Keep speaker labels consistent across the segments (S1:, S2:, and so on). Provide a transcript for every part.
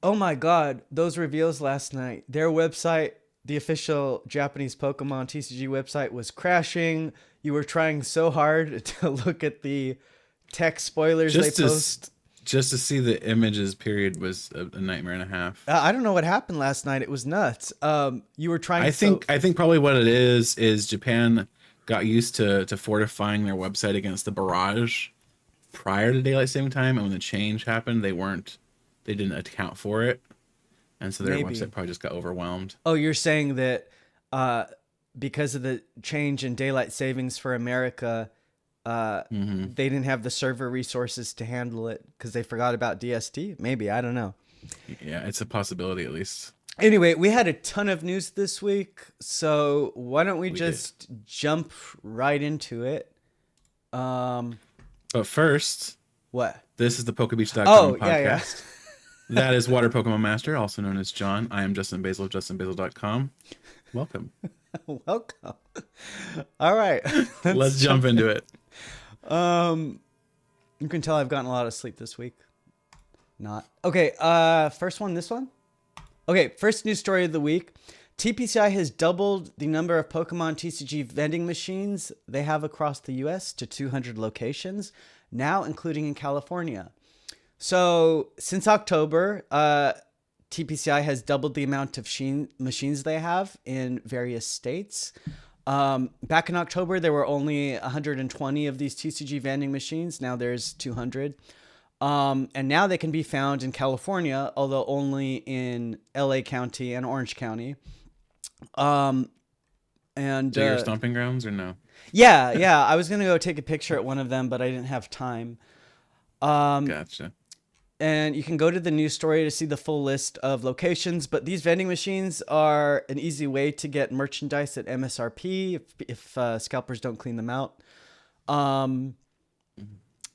S1: Oh my God, those reveals last night. Their website, the official Japanese Pokemon TCG website, was crashing. You were trying so hard to look at the tech spoilers they
S2: Just to
S1: post.
S2: just to see the images period was a nightmare and a half.
S1: I don't know what happened last night. It was nuts. You were trying
S2: I
S1: so.
S2: think I think probably what it is Japan got used to fortifying their website against the barrage prior to daylight saving time, and when the change happened, they didn't account for it, and so their website
S1: Maybe.
S2: probably just got overwhelmed.
S1: Oh, you're saying that uh, because of the change in daylight savings for America,
S2: Hmm.
S1: they didn't have the server resources to handle it because they forgot about DST? Maybe. I don't know.
S2: Yeah, it's a possibility at least.
S1: Anyway, we had a ton of news this week, so why don't we
S2: We did.
S1: just jump right into it? Um,
S2: But first,
S1: what?
S2: this is the
S1: Oh,
S2: PokeBeach.com
S1: yeah, yeah.
S2: podcast. That is Water Pokemon Master, also known as John. I am Justin Basil of JustinBasil.com. Welcome.
S1: Welcome. All right.
S2: Let's jump into it.
S1: Um, you can tell I've gotten a lot of sleep this week. Not. Okay, first one, this one. Okay, first news story of the week. TPCI has doubled the number of Pokemon TCG vending machines they have across the US to 200 locations, now including in California. So, since October, TPCI has doubled the amount of machines they have in various states. Back in October, there were only 120 of these TCG vending machines. Now there's 200. And now they can be found in California, although only in LA County and Orange County. Um, and
S2: So your stomping grounds or no?
S1: yeah, I was gonna go take a picture at one of them, but I didn't have time. Um,
S2: Gotcha.
S1: and you can go to the news story to see the full list of locations. But these vending machines are an easy way to get merchandise at MSRP if scalpers don't clean them out. Um,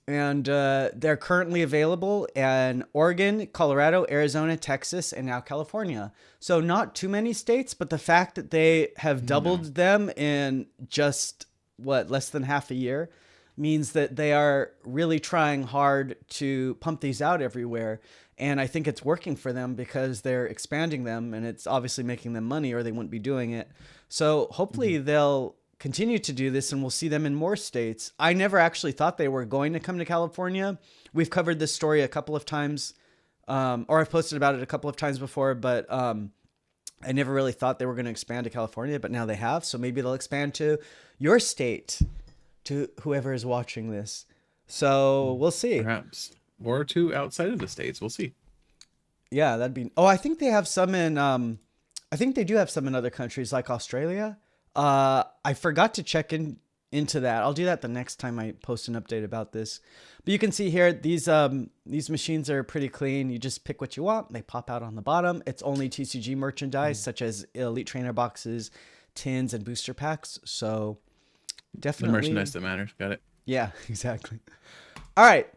S1: and they're currently available in Oregon, Colorado, Arizona, Texas, and now California. So not too many states, but the fact that they have
S2: No.
S1: doubled them in just less than half a year means that they are really trying hard to pump these out everywhere. And I think it's working for them because they're expanding them and it's obviously making them money or they wouldn't be doing it. So hopefully they'll continue to do this and we'll see them in more states. I never actually thought they were going to come to California. We've covered this story a couple of times, or I've posted about it a couple of times before, but I never really thought they were going to expand to California, but now they have. So maybe they'll expand to your state, to whoever is watching this. So we'll see.
S2: Perhaps. Or two outside of the States. We'll see.
S1: Yeah, that'd be. Oh, I think they have some in. I think they do have some in other countries like Australia. I forgot to check into that. I'll do that the next time I post an update about this. But you can see here these machines are pretty clean. You just pick what you want. They pop out on the bottom. It's only TCG merchandise such as Elite Trainer boxes, tins, and booster packs. So
S2: The
S1: definitely,
S2: merchandise that matters. Got it.
S1: yeah, exactly. All right.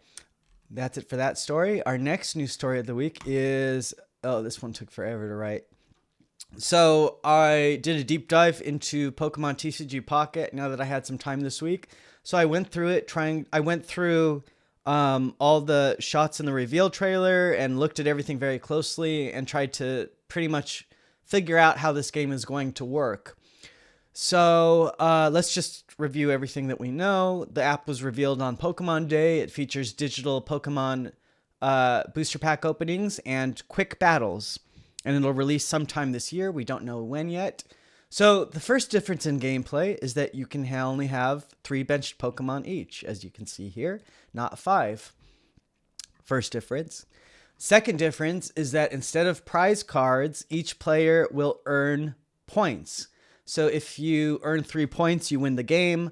S1: That's it for that story. Our next news story of the week is, oh, this one took forever to write. So I did a deep dive into Pokemon TCG Pocket now that I had some time this week. So I went through it I went through all the shots in the reveal trailer and looked at everything very closely and tried to pretty much figure out how this game is going to work. So let's just review everything that we know. The app was revealed on Pokemon Day. It features digital Pokemon booster pack openings and quick battles. And it'll release sometime this year. We don't know when yet. So the first difference in gameplay is that you can only have 3 benched Pokemon each, as you can see here, not 5. First difference. Second difference is that instead of prize cards, each player will earn points. So if you earn 3 points, you win the game.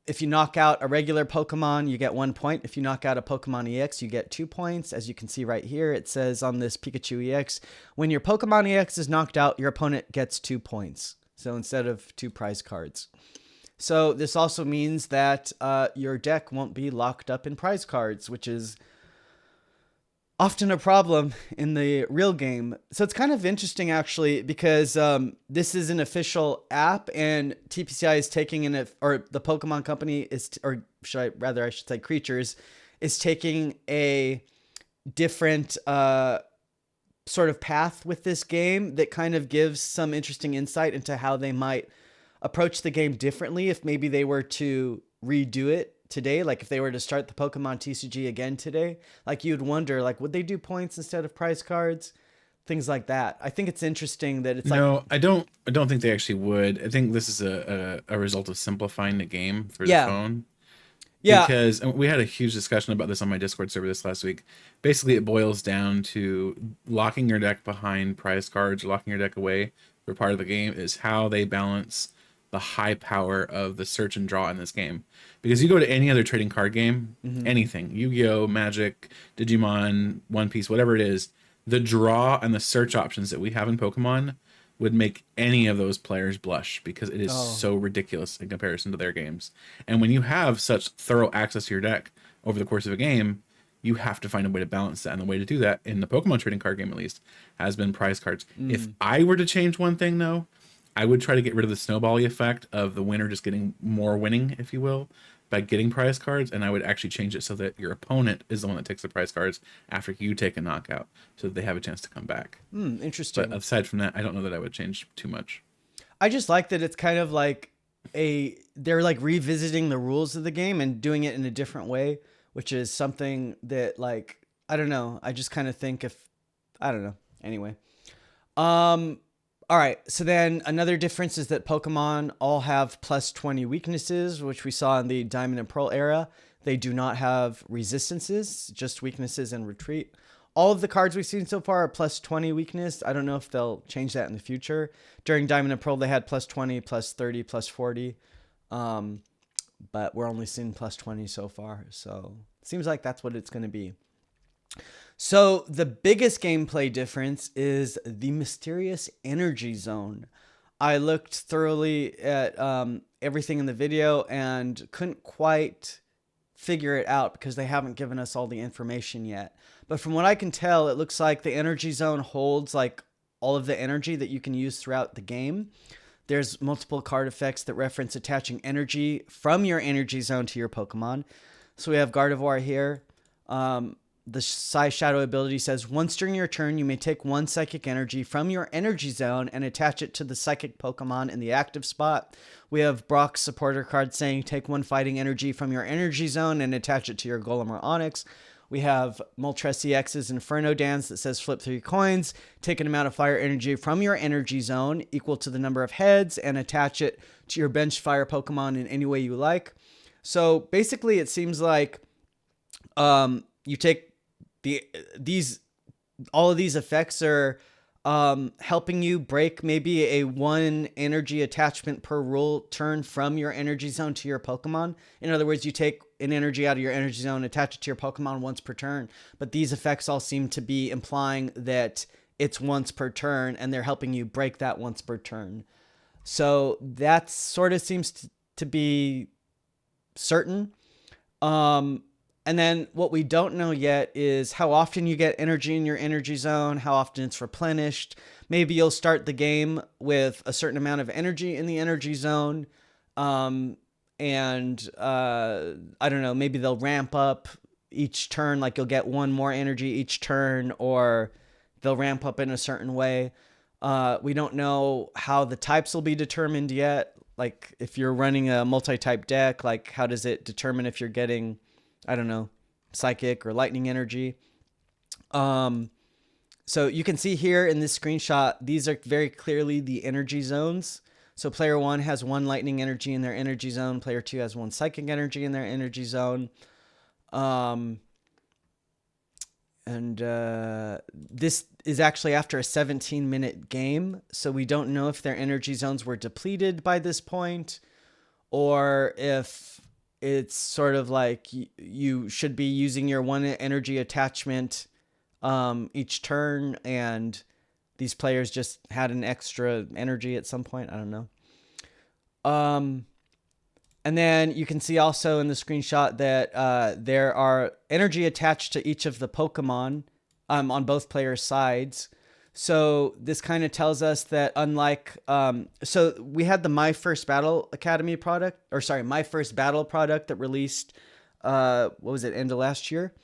S1: If you knock out a regular Pokemon, you get 1 point. If you knock out a Pokemon EX, you get 2 points. As you can see right here, it says on this Pikachu EX, when your Pokemon EX is knocked out, your opponent gets 2 points. So instead of 2 prize cards. So this also means that your deck won't be locked up in prize cards, which is often a problem in the real game. So it's kind of interesting actually because this is an official app and TPCI is taking in it, or the Pokemon company is, or I should say Creatures is taking a different sort of path with this game that kind of gives some interesting insight into how they might approach the game differently if maybe they were to redo it today. Like if they were to start the Pokemon TCG again today, like you'd wonder, like, would they do points instead of prize cards? Things like that. I think it's interesting that it's
S2: no, I don't think they actually would. I think this is a result of simplifying the game for the phone.
S1: Yeah.
S2: Because we had a huge discussion about this on my Discord server this last week. Basically, it boils down to locking your deck behind prize cards, locking your deck away for part of the game is how they balance the high power of the search and draw in this game. Because you go to any other trading card game, anything, Yu-Gi-Oh, Magic, Digimon, One Piece, whatever it is, the draw and the search options that we have in Pokemon would make any of those players blush because it is so ridiculous in comparison to their games. And when you have such thorough access to your deck over the course of a game, you have to find a way to balance that. And the way to do that, in the Pokemon trading card game at least, has been prize cards. If I were to change one thing, though, I would try to get rid of the snowball effect of the winner just getting more winning, if you will, by getting prize cards, and I would actually change it so that your opponent is the one that takes the prize cards after you take a knockout, so that they have a chance to come back.
S1: Interesting.
S2: But aside from that, I don't know that I would change too much.
S1: I just like that it's kind of like they're like revisiting the rules of the game and doing it in a different way, which is something that, like, I don't know. I just kind of think I don't know. Anyway. All right, so then another difference is that Pokemon all have plus 20 weaknesses, which we saw in the Diamond and Pearl era. They do not have resistances, just weaknesses and retreat. All of the cards we've seen so far are plus 20 weakness. I don't know if they'll change that in the future. During Diamond and Pearl, they had plus 20, plus 30, plus 40. But we're only seeing plus 20 so far, so it seems like that's what it's going to be. So the biggest gameplay difference is the mysterious energy zone. I looked thoroughly at everything in the video and couldn't quite figure it out because they haven't given us all the information yet. But from what I can tell, it looks like the energy zone holds like all of the energy that you can use throughout the game. There's multiple card effects that reference attaching energy from your energy zone to your Pokemon. So we have Gardevoir here. The Psy Shadow ability says, once during your turn, you may take one psychic energy from your energy zone and attach it to the psychic Pokemon in the active spot. We have Brock's supporter card saying, take one fighting energy from your energy zone and attach it to your Golem or Onix. We have Moltres EX's Inferno Dance that says, flip 3 coins, take an amount of fire energy from your energy zone equal to the number of heads and attach it to your bench fire Pokemon in any way you like. So basically it seems like you take all of these effects are helping you break maybe a 1 energy attachment per rule turn from your energy zone to your Pokemon. In other words, you take an energy out of your energy zone, attach it to your Pokemon once per turn. But these effects all seem to be implying that it's once per turn, and they're helping you break that once per turn. So that sort of seems to be certain. And then what we don't know yet is how often you get energy in your energy zone, how often it's replenished. Maybe you'll start the game with a certain amount of energy in the energy zone. I don't know, maybe they'll ramp up each turn, like you'll get 1 more energy each turn, or they'll ramp up in a certain way. We don't know how the types will be determined yet. Like if you're running a multi-type deck, like how does it determine if you're getting, I don't know, psychic or lightning energy. So you can see here in this screenshot, these are very clearly the energy zones. So player 1 has 1 lightning energy in their energy zone. Player 2 has 1 psychic energy in their energy zone. This is actually after a 17-minute game. So we don't know if their energy zones were depleted by this point, or if it's sort of like you should be using your 1 energy attachment each turn, and these players just had an extra energy at some point. I don't know. And then you can see also in the screenshot that there are energy attached to each of the Pokemon on both players' sides. So this kind of tells us that unlike, so we had the My First Battle Academy product, or sorry, My First Battle product that released, what was it, end of last year?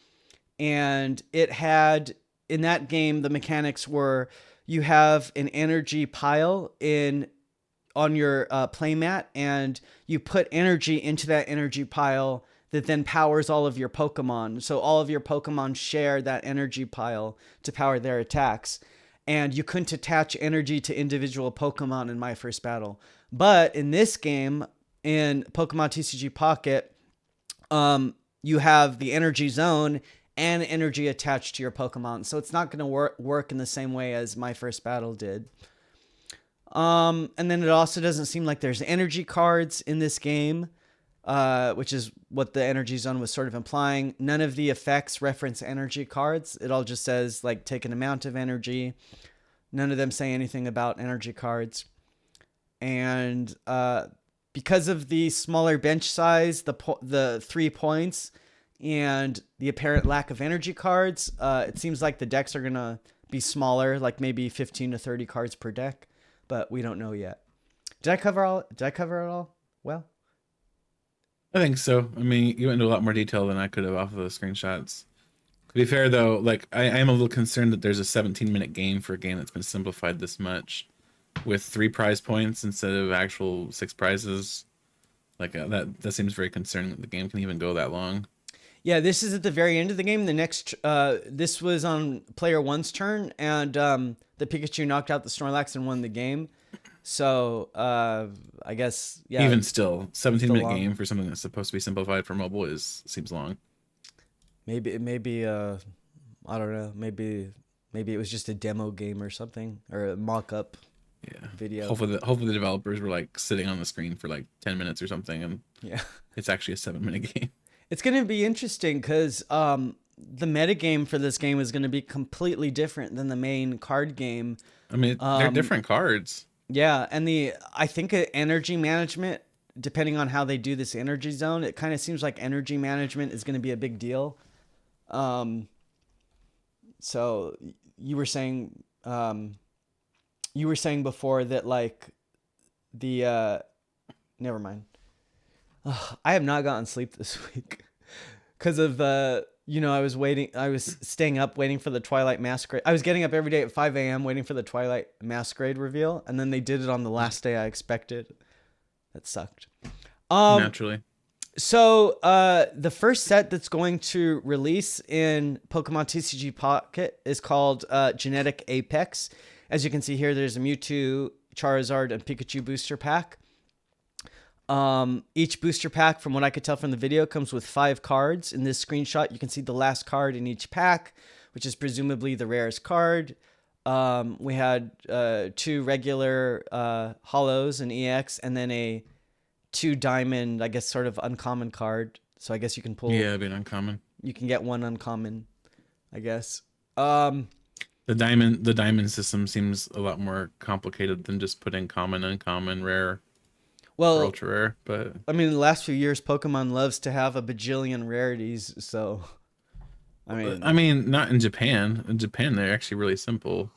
S1: And it had in that game, the mechanics were you have an energy pile on your playmat, and you put energy into that energy pile that then powers all of your Pokemon. So all of your Pokemon share that energy pile to power their attacks. And you couldn't attach energy to individual Pokemon in my first battle. But in this game, in Pokemon TCG Pocket, you have the energy zone and energy attached to your Pokemon. So it's not going to work in the same way as my first battle did. And then it also doesn't seem like there's energy cards in this game, which is what the energy zone was sort of implying. None of the effects reference energy cards. It all just says like take an amount of energy. None of them say anything about energy cards. And because of the smaller bench size, the 3 points, and the apparent lack of energy cards, it seems like the decks are going to be smaller, like maybe 15 to 30 cards per deck, but we don't know yet. Did I cover it all? Well,
S2: I think so. I mean, you went into a lot more detail than I could have off of the screenshots. To be fair, though, like I am a little concerned that there's a 17-minute game for a game that's been simplified this much, with 3 prize points instead of actual 6 prizes. Like that seems very concerning that the game can even go that long.
S1: Yeah, this is at the very end of the game. The next, this was on player 1's turn, and the Pikachu knocked out the Snorlax and won the game. So I guess, yeah.
S2: Even still, 17-minute game for something that's supposed to be simplified for mobile seems long.
S1: Maybe I don't know. Maybe it was just a demo game or something, or a mock-up video.
S2: Hopefully the developers were like sitting on the screen for like 10 minutes or something, and it's actually a 7-minute game.
S1: It's going to be interesting because the metagame for this game is going to be completely different than the main card game.
S2: I mean, they're different cards.
S1: Yeah, and I think energy management, depending on how they do this energy zone, it kind of seems like energy management is going to be a big deal. So you were saying before that like the never mind. I have not gotten sleep this week because of I was staying up waiting for the Twilight Masquerade. I was getting up every day at 5 a.m. waiting for the Twilight Masquerade reveal, and then they did it on the last day I expected. That sucked.
S2: Naturally.
S1: So the first set that's going to release in Pokemon TCG Pocket is called Genetic Apex. As you can see here, there's a Mewtwo, Charizard, and Pikachu booster pack. Each booster pack, from what I could tell from the video, comes with 5 cards. In this screenshot, you can see the last card in each pack, which is presumably the rarest card. We had 2 regular holos, an EX, and then a 2 diamond, I guess, sort of uncommon card. So I guess you can pull.
S2: Yeah, it'd be an uncommon.
S1: You can get 1 uncommon, I guess.
S2: The diamond system seems a lot more complicated than just putting common, uncommon, rare.
S1: Well,
S2: ultra rare, but
S1: I mean, in the last few years, Pokemon loves to have a bajillion rarities. So,
S2: I mean, not in Japan. In Japan, they're actually really simple.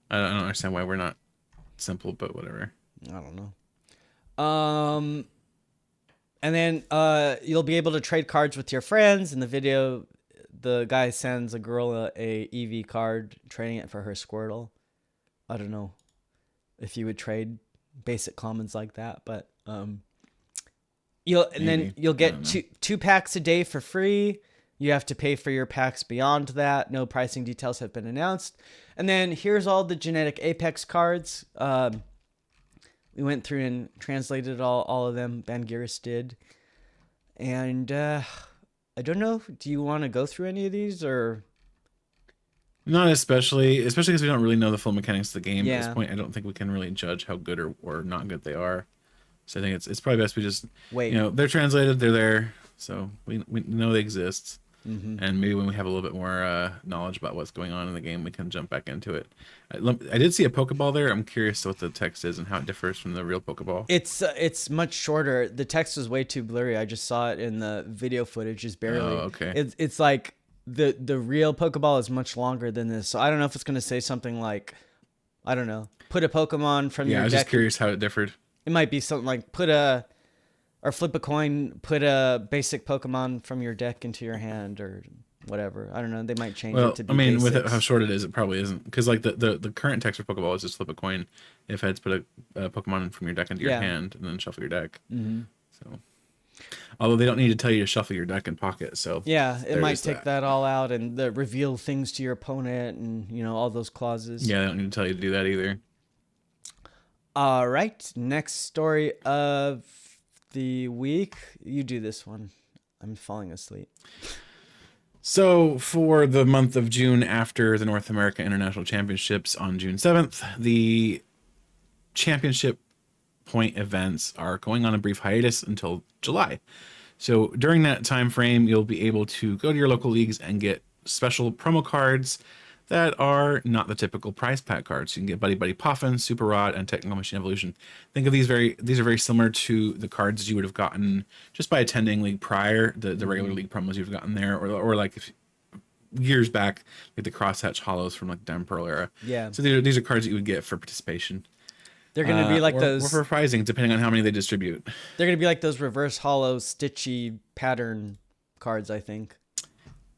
S2: I don't understand why we're not simple, but whatever.
S1: I don't know. And then you'll be able to trade cards with your friends. In the video, the guy sends a girl a Eevee card, trading it for her Squirtle. I don't know if you would trade basic commons like that, but you'll get two packs a day for free. You have to pay for your packs beyond that. No pricing details have been announced. And then here's all the Genetic Apex cards. We went through and translated all of them. Bangiris did. And I don't know. Do you want to go through any of these or?
S2: Not especially because we don't really know the full mechanics of the game at this
S1: Yeah.
S2: point. I don't think we can really judge how good or not good they are. So I think it's probably best we just
S1: Wait.
S2: they're translated, they're there, so we know they exist.
S1: Mm-hmm.
S2: And maybe when we have a little bit more knowledge about what's going on in the game, we can jump back into it. I did see a Pokeball there. I'm curious what the text is and how it differs from the real Pokeball.
S1: It's much shorter. The text was way too blurry. I just saw it in the video footage, just barely.
S2: Oh, okay.
S1: It's like the real Pokeball is much longer than this. So I don't know if it's going to say something like, I don't know, put a Pokemon from your
S2: I was
S1: deck.
S2: just curious how it differed.
S1: It might be something like or flip a coin, put a basic Pokemon from your deck into your hand, or whatever. I don't know. They might change
S2: Well,
S1: it to be
S2: I mean, with
S1: basics.
S2: how short it is, it probably isn't. Because like the current text for Pokeball is just flip a coin if Heads put a Pokemon from your deck into your
S1: Yeah.
S2: hand and then shuffle your deck.
S1: Mm-hmm.
S2: So, although they don't need to tell you to shuffle your deck in Pocket, so
S1: Yeah, it
S2: there
S1: might
S2: is
S1: take that all out and reveal things to your opponent and, you know, all those clauses.
S2: Yeah, they don't need to tell you to do that either.
S1: All right. Next story of the week. You do this one. I'm falling asleep.
S2: So, for the month of June after the North America International Championships on June 7th, the championship point events are going on a brief hiatus until July. So, during that time frame, you'll be able to go to your local leagues and get special promo cards that are not the typical prize pack cards. You can get Buddy Buddy Poffin, Super Rod, and Technical Machine Evolution. Think of these are very similar to the cards you would have gotten just by attending league prior, the regular league promos you've gotten there, or like if years back, like the Crosshatch Hollows from like Diamond Pearl era.
S1: Yeah.
S2: So these are cards that you would get for participation.
S1: They're going to be like those.
S2: Or for prizing, depending on how many they distribute.
S1: They're going to be like those reverse hollow stitchy pattern cards, I think.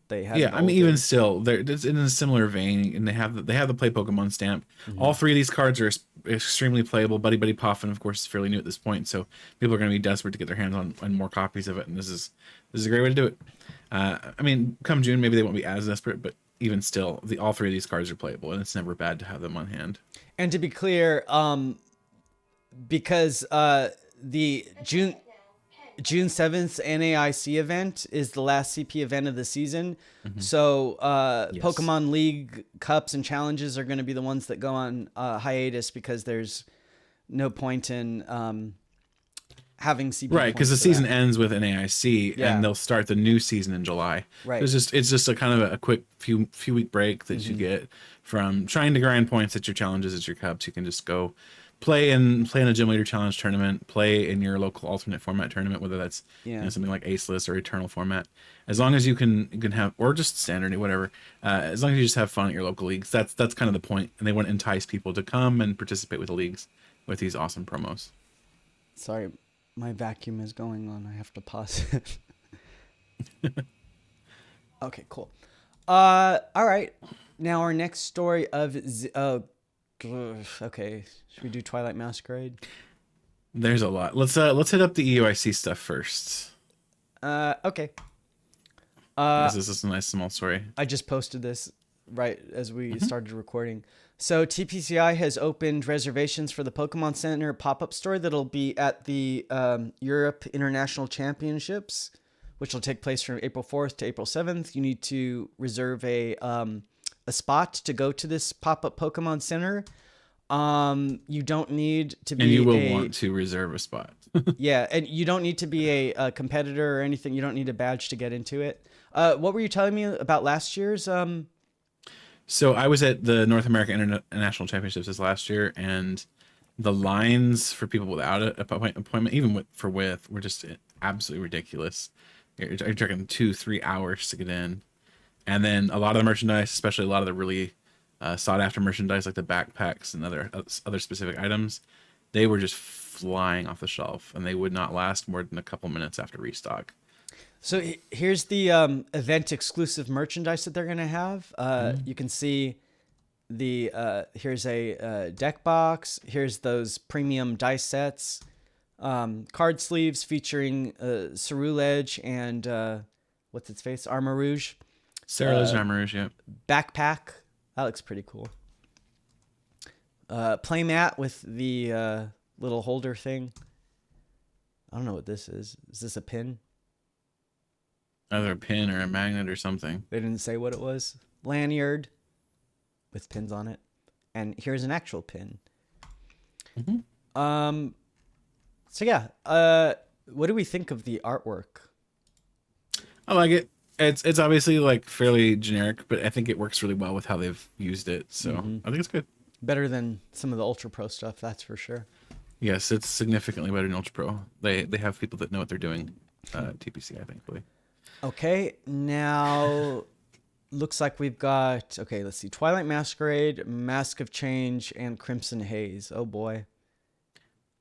S1: They have.
S2: Yeah, I mean, even still, it's in a similar vein, and they have the Play Pokemon stamp.
S1: Mm-hmm.
S2: All three of these cards are extremely playable. Buddy Buddy Poffin, of course, is fairly new at this point, so people are going to be desperate to get their hands on more copies of it, and this is a great way to do it. I mean, come June, maybe they won't be as desperate, but even still, all three of these cards are playable, and it's never bad to have them on hand.
S1: And to be clear, because the June 7th NAIC event is the last CP event of the season. Mm-hmm. So yes. Pokemon League Cups and Challenges are going to be the ones that go on hiatus because there's no point in having CP.
S2: Right, because the season ends with NAIC, and they'll start the new season in July.
S1: Right.
S2: It's just a kind of a quick few week break that you get from trying to grind points at your challenges, at your cups. You can just go play in a Gym Leader Challenge tournament, play in your local alternate format tournament, whether that's something like Aceless or Eternal format. As long as you can have, or just standard, whatever. As long as you just have fun at your local leagues, that's kind of the point. And they want to entice people to come and participate with the leagues with these awesome promos.
S1: Sorry, my vacuum is going on. I have to pause it. Okay, cool. All right. Now our next story of okay, should we do Twilight Masquerade?
S2: There's a lot. Let's hit up the EOIC stuff first.
S1: Okay.
S2: This is a nice small story.
S1: I just posted this right as we started recording. So TPCI has opened reservations for the Pokemon Center pop-up store that'll be at the Europe International Championships, which will take place from April 4th to April 7th. You need to reserve a spot to go to this pop-up Pokemon Center. You don't need to be.
S2: And you will want to reserve a spot.
S1: Yeah, and you don't need to be a competitor or anything. You don't need a badge to get into it. What were you telling me about last year's?
S2: So I was at the North American International Championships this last year, and the lines for people without an appointment, even with, were just absolutely ridiculous. You're talking 2-3 hours to get in. And then a lot of the merchandise, especially a lot of the really sought after merchandise like the backpacks and other specific items, they were just flying off the shelf, and they would not last more than a couple minutes after restock.
S1: So here's the event exclusive merchandise that they're going to have. You can see here's a deck box. Here's those premium dice sets, card sleeves featuring Ceruledge and what's its face? Armarouge.
S2: Ceruledge and Armarouge, yeah.
S1: Backpack. That looks pretty cool. Playmat with the little holder thing. I don't know what this is. Is this a pin?
S2: Either a pin or a magnet or something.
S1: They didn't say what it was. Lanyard with pins on it. And here's an actual pin. So yeah, what do we think of the artwork?
S2: I like it. It's obviously like fairly generic, but I think it works really well with how they've used it. So I think it's good.
S1: Better than some of the Ultra Pro stuff, that's for sure.
S2: Yes, it's significantly better than Ultra Pro. They have people that know what they're doing. TPC, I think.
S1: Okay, now looks like we've got, let's see, Twilight Masquerade, Mask of Change, and Crimson Haze. Oh boy.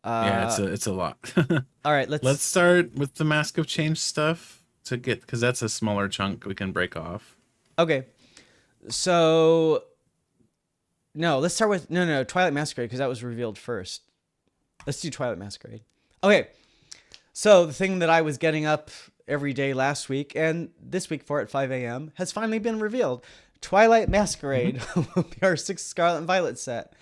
S2: Yeah, it's a lot.
S1: All right,
S2: let's start with the Mask of Change stuff because that's a smaller chunk we can break off.
S1: Okay. So, no, let's start with no Twilight Masquerade because that was revealed first. Let's do Twilight Masquerade. Okay. So the thing that I was getting up every day last week and this week for at 5 a.m. has finally been revealed. Twilight Masquerade will be our 6th Scarlet and Violet set.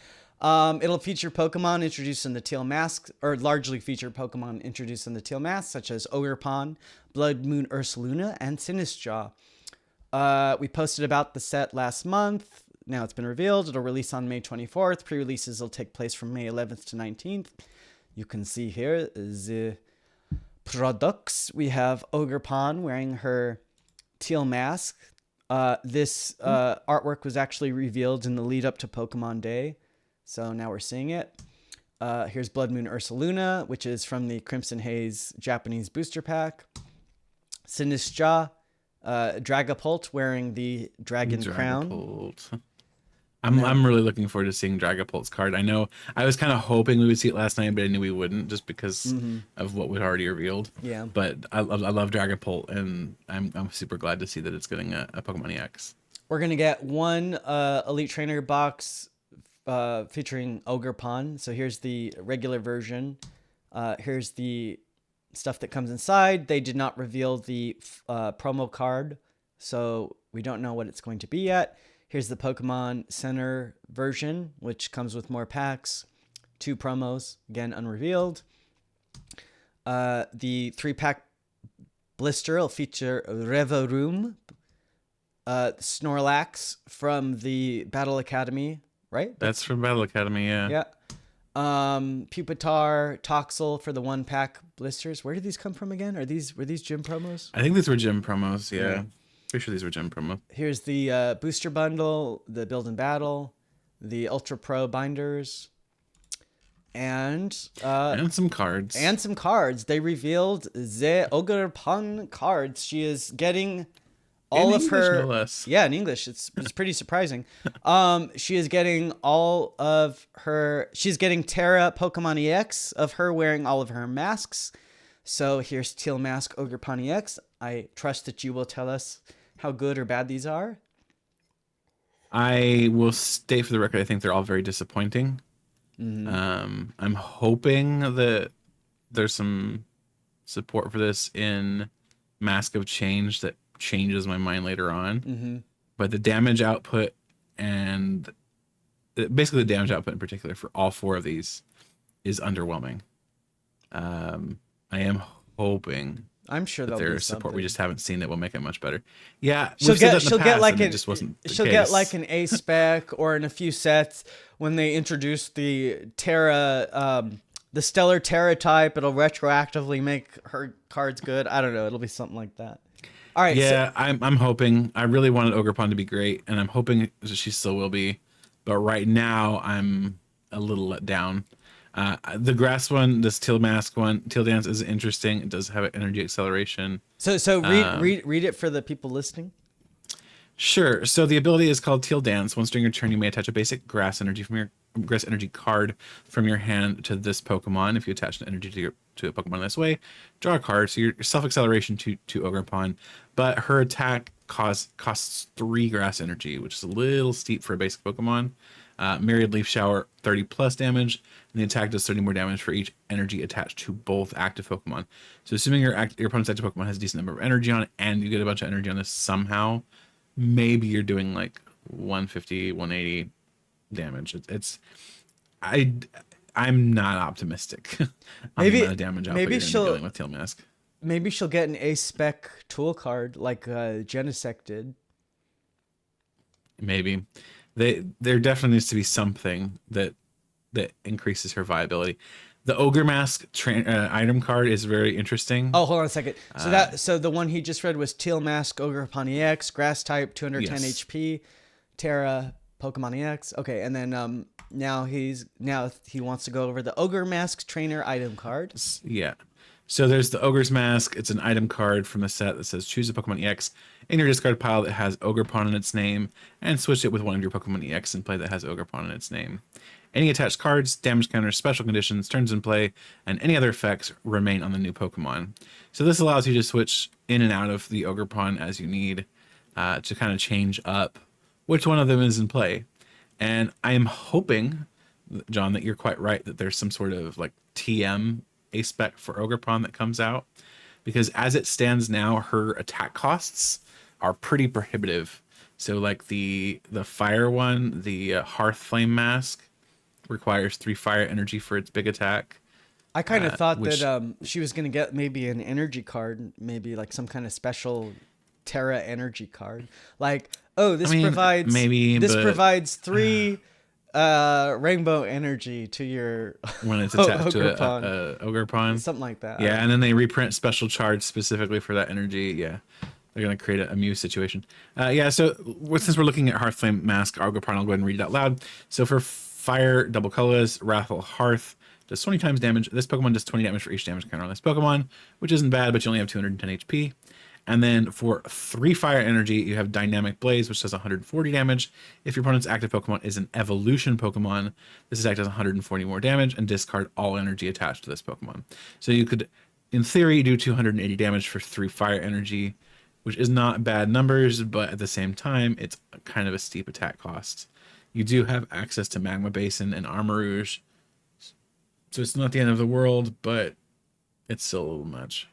S1: It'll feature Pokemon introduced in the Teal Mask, or largely feature Pokemon introduced in the Teal Mask, such as Ogre Pon, Blood Moon Ursaluna, and Sinistcha. We posted about the set last month. Now it's been revealed. It'll release on May 24th. Pre-releases will take place from May 11th to 19th. You can see here the products. We have Ogre Pon wearing her teal mask. This artwork was actually revealed in the lead up to Pokemon Day. So now we're seeing it. Here's Blood Moon Ursaluna, which is from the Crimson Haze Japanese booster pack. Sinistcha, Dragapult wearing the Dragon Crown.
S2: I'm really looking forward to seeing Dragapult's card. I know I was kind of hoping we would see it last night, but I knew we wouldn't just because of what we'd already revealed.
S1: Yeah.
S2: But I love Dragapult, and I'm super glad to see that it's getting a Pokemon EX.
S1: We're gonna get one Elite Trainer box featuring Ogre Pon. So here's the regular version. Here's the stuff that comes inside. They did not reveal the promo card, so we don't know what it's going to be yet. Here's the Pokemon Center version, which comes with more packs, 2 promos, again unrevealed. The 3-pack blister will feature Reverum, Snorlax from the Battle Academy, right?
S2: That's from Battle Academy, yeah.
S1: Yeah. Pupitar, Toxel for the 1-pack blisters. Where did these come from again? Were these gym promos?
S2: I think these were gym promos, yeah. Pretty sure these were gym promo.
S1: Here's the booster bundle, the build and battle, the Ultra Pro binders, and
S2: some cards.
S1: And some cards. They revealed the Ogre Pon cards. She is getting all of her.
S2: No less.
S1: Yeah, in English. It's pretty surprising. She is getting all of her. She's getting Terra Pokemon EX of her wearing all of her masks. So here's Teal Mask Ogre Pon EX. I trust that you will tell us how good or bad these are.
S2: I will state for the record, I think they're all very disappointing. I'm hoping that there's some support for this in Mask of Change that changes my mind later on. But the damage output and basically the damage output in particular for all 4 of these is underwhelming. I am hoping
S1: I'm sure
S2: that there's support we just haven't seen that will make it much better. Yeah,
S1: she'll get like an A spec or in a few sets when they introduce the Terra, the Stellar Terra type. It'll retroactively make her cards good. I don't know. It'll be something like that. All right.
S2: Yeah, I'm hoping. I really wanted Ogre Pon to be great, and I'm hoping she still will be. But right now, I'm a little let down. The grass one, this Teal Mask one, Teal Dance is interesting. It does have an energy acceleration.
S1: So read it for the people listening.
S2: Sure. So the ability is called Teal Dance. Once during your turn, you may attach a basic grass energy card from your hand to this Pokemon. If you attach an energy to a Pokemon this way, draw a card. So your self acceleration to Ogre Pon, but her attack costs 3 grass energy, which is a little steep for a basic Pokemon. Myriad Leaf Shower, 30 plus damage, and the attack does 30 more damage for each energy attached to both active Pokemon. So assuming your opponent's active Pokemon has a decent number of energy on it, and you get a bunch of energy on this somehow, maybe you're doing like 150, 180 damage. I'm not optimistic on the amount of damage output you're dealing with Teal Mask.
S1: Maybe she'll get an A-spec tool card like Genesect did.
S2: Maybe. There definitely needs to be something that increases her viability. The Ogre Mask item card is very interesting.
S1: Oh, hold on a second. So the one he just read was Teal Mask Ogre Pon EX, Grass type, 210 HP, Terra Pokemon EX. Okay, and then now he wants to go over the Ogre Mask Trainer item card.
S2: Yeah. So there's the Ogre's Mask. It's an item card from the set that says choose a Pokemon EX in your discard pile that has Ogre Pon in its name and switch it with one of your Pokemon EX in play that has Ogre Pon in its name. Any attached cards, damage counters, special conditions, turns in play, and any other effects remain on the new Pokemon. So this allows you to switch in and out of the Ogre Pon as you need. to kind of change up which one of them is in play. And I am hoping, John, that you're quite right, that there's some sort of like TM A-spec for Ogre Pon that comes out, because as it stands now, her attack costs are pretty prohibitive. So like the fire one, the Hearth Flame Mask, requires 3 fire energy for its big attack.
S1: I kind of thought that she was going to get maybe an energy card, maybe like some kind of special Terra energy card. Like, oh, this provides 3 rainbow energy to your
S2: when it's attached to
S1: Ogre
S2: Ogre Pon.
S1: Something like that.
S2: Yeah, and then they reprint special charge specifically for that energy. Yeah. They're going to create a Muse situation. Yeah, so since we're looking at Hearth Flame Mask, Ogre Pon, I'll go ahead and read it out loud. So for Fire, double colorless, Wrathful Hearth, does 20 times damage. This Pokemon does 20 damage for each damage counter on this Pokemon, which isn't bad, but you only have 210 HP. And then for 3 fire energy, you have Dynamic Blaze, which does 140 damage. If your opponent's active Pokemon is an evolution Pokemon, this attack does 140 more damage and discard all energy attached to this Pokemon. So you could, in theory, do 280 damage for 3 fire energy, which is not bad numbers, but at the same time, it's kind of a steep attack cost. You do have access to Magma Basin and Armarouge, so it's not the end of the world, but it's still a little much.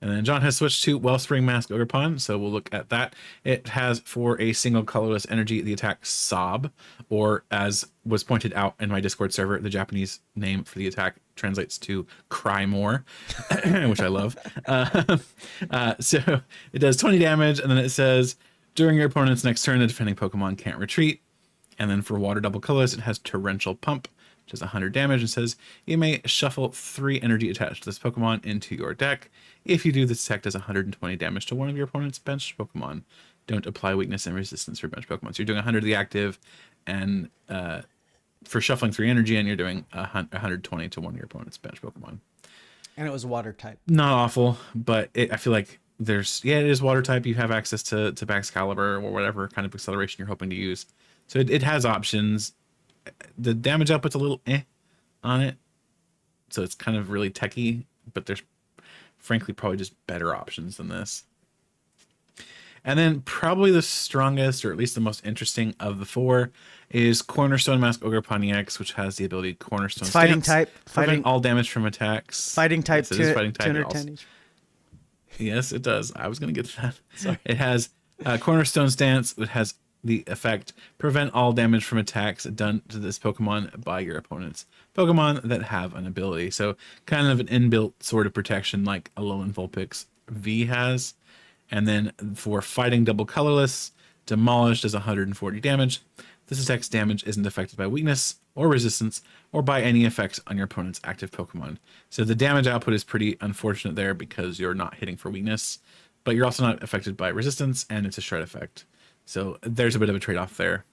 S2: And then John has switched to Wellspring Mask Ogre Pon, so we'll look at that. It has, for a single colorless energy, the attack Sob, or as was pointed out in my Discord server, the Japanese name for the attack translates to Cry More, which I love. So it does 20 damage, and then it says, during your opponent's next turn, the defending Pokemon can't retreat. And then for water double colorless, it has Torrential Pump, which does 100 damage, and says, you may shuffle 3 energy attached to this Pokemon into your deck. If you do, this attack does 120 damage to one of your opponent's bench Pokemon. Don't apply weakness and resistance for bench Pokemon. So you're doing 100 the active, and for shuffling 3 energy, and you're doing 120 to one of your opponent's bench Pokemon.
S1: And it was water type.
S2: Not awful, but I feel like it is water type. You have access to Excalibur or whatever kind of acceleration you're hoping to use. So it has options. The damage output's a little on it. So it's kind of really techy, but there's frankly probably just better options than this. And then probably the strongest, or at least the most interesting of the 4, is Cornerstone Mask Ogre Pon EX, which has the ability Cornerstone
S1: it's fighting
S2: Stance,
S1: type.
S2: Fighting all damage from attacks.
S1: Fighting type,
S2: yes, it is fighting type.
S1: 210 HP.
S2: Yes, it does. I was going to get to that. Sorry. It has Cornerstone Stance, that has the effect prevent all damage from attacks done to this Pokemon by your opponent's Pokemon that have an ability. So kind of an inbuilt sort of protection like Alolan Vulpix V has. And then for fighting double colorless, Demolish does 140 damage. This attack's damage isn't affected by weakness or resistance or by any effects on your opponent's active Pokemon. So the damage output is pretty unfortunate there because you're not hitting for weakness, but you're also not affected by resistance, and it's a shred effect. So there's a bit of a trade-off there.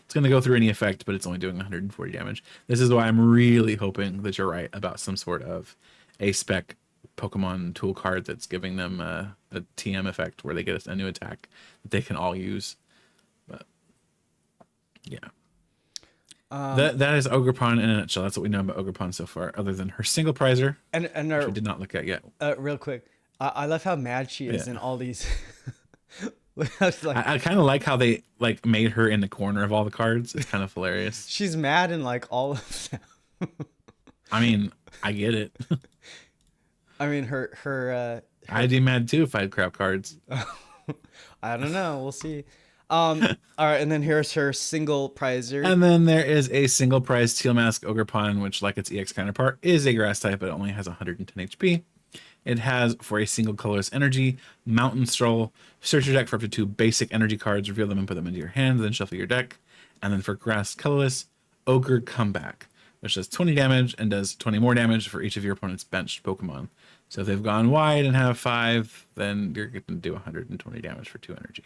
S2: It's going to go through any effect, but it's only doing 140 damage. This is why I'm really hoping that you're right about some sort of A-spec Pokemon tool card that's giving them a TM effect where they get a new attack that they can all use. But yeah. That is Ogre Pon in a nutshell. That's what we know about Ogre Pon so far, other than her single prizer,
S1: and
S2: which we did not look at yet.
S1: Real quick, I love how mad she is in all these.
S2: I kind of like how they made her in the corner of all the cards. It's kind of hilarious.
S1: She's mad in all of them.
S2: I mean, I get it.
S1: I mean, her
S2: I'd be mad too if I had crap cards.
S1: I don't know. We'll see. All right, and then here's her single prizer.
S2: And then there is a single prize Teal Mask Ogre Pon, which, like its EX counterpart, is a grass type, but it only has 110 HP. It has, for a single colorless energy, Mountain Stroll. Search your deck for up to 2 basic energy cards, reveal them and put them into your hand, then shuffle your deck. And then for grass colorless, Ogre Comeback, which does 20 damage and does 20 more damage for each of your opponent's benched Pokemon. So if they've gone wide and have 5, then you're going to do 120 damage for 2 energy.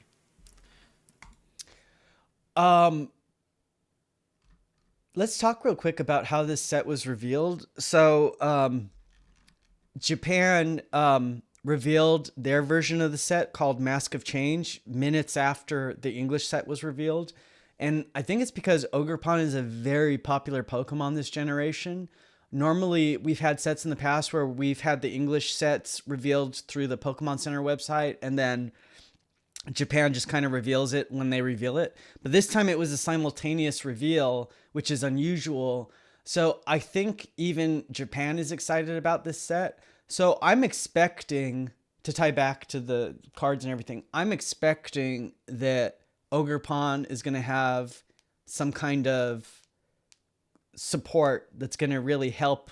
S1: Let's talk real quick about how this set was revealed. So, Japan revealed their version of the set called Mask of Change minutes after the English set was revealed. And I think it's because Ogre Pon is a very popular Pokemon this generation. Normally, we've had sets in the past where we've had the English sets revealed through the Pokemon Center website, and then Japan just kind of reveals it when they reveal it. But this time it was a simultaneous reveal, which is unusual. So I think even Japan is excited about this set. So I'm expecting, to tie back to the cards and everything, I'm expecting that Ogre Pon is going to have some kind of support that's going to really help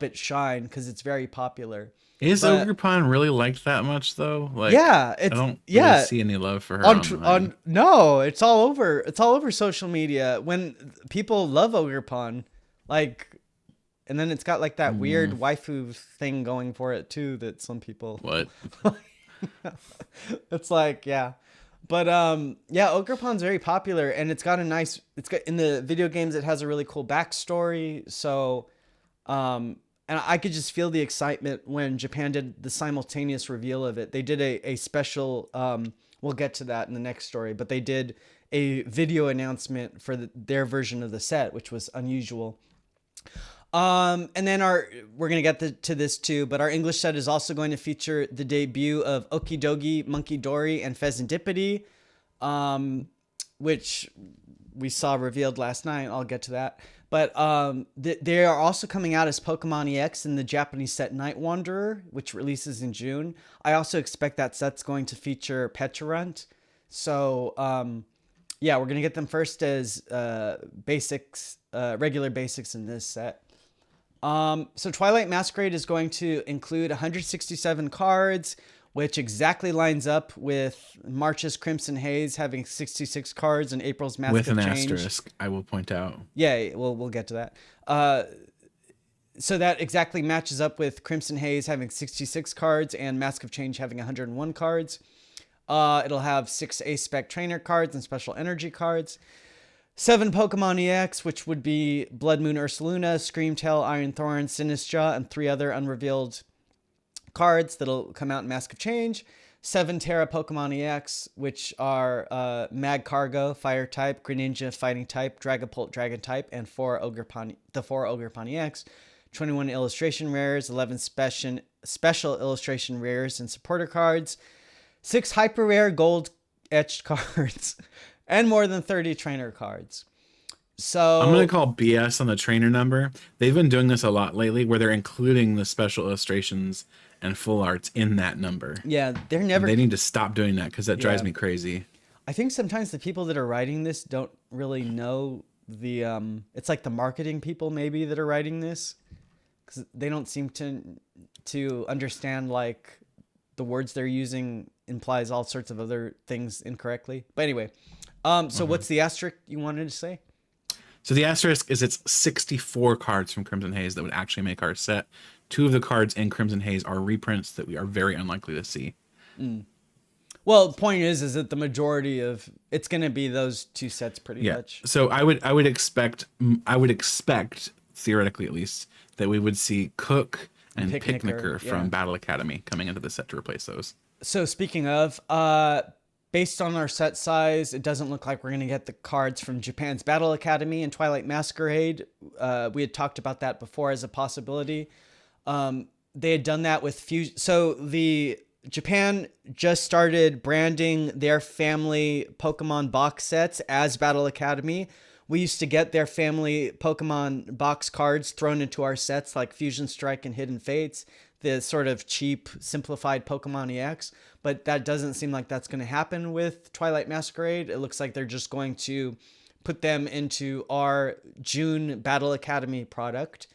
S1: it shine, because it's very popular.
S2: Is Ogre Pon really liked that much though? Like,
S1: yeah,
S2: I don't really see any love for her online.
S1: No, it's all over social media. When people love Ogre Pon, like, and then it's got like that weird waifu thing going for it too, that some people
S2: what
S1: it's like, yeah. But yeah, Ogre Pon's very popular, and it's got in the video games, it has a really cool backstory. So and I could just feel the excitement when Japan did the simultaneous reveal of it. They did a special, we'll get to that in the next story, but they did a video announcement for their version of the set, which was unusual. And then we're going to get to this too, but our English set is also going to feature the debut of Okidogi, Monkey Dory, and Pheasantipity, which we saw revealed last night. I'll get to that. But they are also coming out as Pokemon EX in the Japanese set Night Wanderer, which releases in June. I also expect that set's going to feature Pecharunt. So, yeah, we're going to get them first as basics, regular basics in this set. So Twilight Masquerade is going to include 167 cards, which exactly lines up with March's Crimson Haze having 66 cards and April's Mask of Change.
S2: With an asterisk, I will point out.
S1: Yeah, we'll get to that. So that exactly matches up with Crimson Haze having 66 cards and Mask of Change having 101 cards. It'll have 6 A-Spec Trainer cards and Special Energy cards. 7 Pokemon EX, which would be Blood Moon Ursaluna, Screamtail, Iron Thorn, Sinistcha, and 3 other unrevealed cards that'll come out in Mask of Change. 7 Terra Pokemon EX, which are Magcargo, Fire type, Greninja, Fighting type, Dragapult, Dragon type, and 4 Ogre Pon EX. 21 illustration rares, 11 special illustration rares and supporter cards, 6 hyper rare gold etched cards, and more than 30 trainer cards. So
S2: I'm going to call BS on the trainer number. They've been doing this a lot lately, where they're including the special illustrations and full arts in that number.
S1: Yeah, they're never...
S2: They need to stop doing that, because that drives me crazy.
S1: I think sometimes the people that are writing this don't really know the... it's like the marketing people maybe that are writing this, because they don't seem to understand, like, the words they're using implies all sorts of other things incorrectly. But anyway, so what's the asterisk you wanted to say?
S2: So the asterisk is it's 64 cards from Crimson Haze that would actually make our set. 2 of the cards in Crimson Haze are reprints that we are very unlikely to see.
S1: Well, the point is that the majority of it's going to be those 2 sets pretty much.
S2: So I would expect theoretically at least that we would see Cook and Picnicker from Battle Academy coming into the set to replace those. So
S1: speaking of, based on our set size, it doesn't look like we're going to get the cards from Japan's Battle Academy and Twilight Masquerade. We had talked about that before as a possibility. They had done that with Fusion. So Japan just started branding their family Pokemon box sets as Battle Academy. We used to get their family Pokemon box cards thrown into our sets, like Fusion Strike and Hidden Fates, the sort of cheap, simplified Pokemon EX. But that doesn't seem like that's going to happen with Twilight Masquerade. It looks like they're just going to put them into our June Battle Academy product.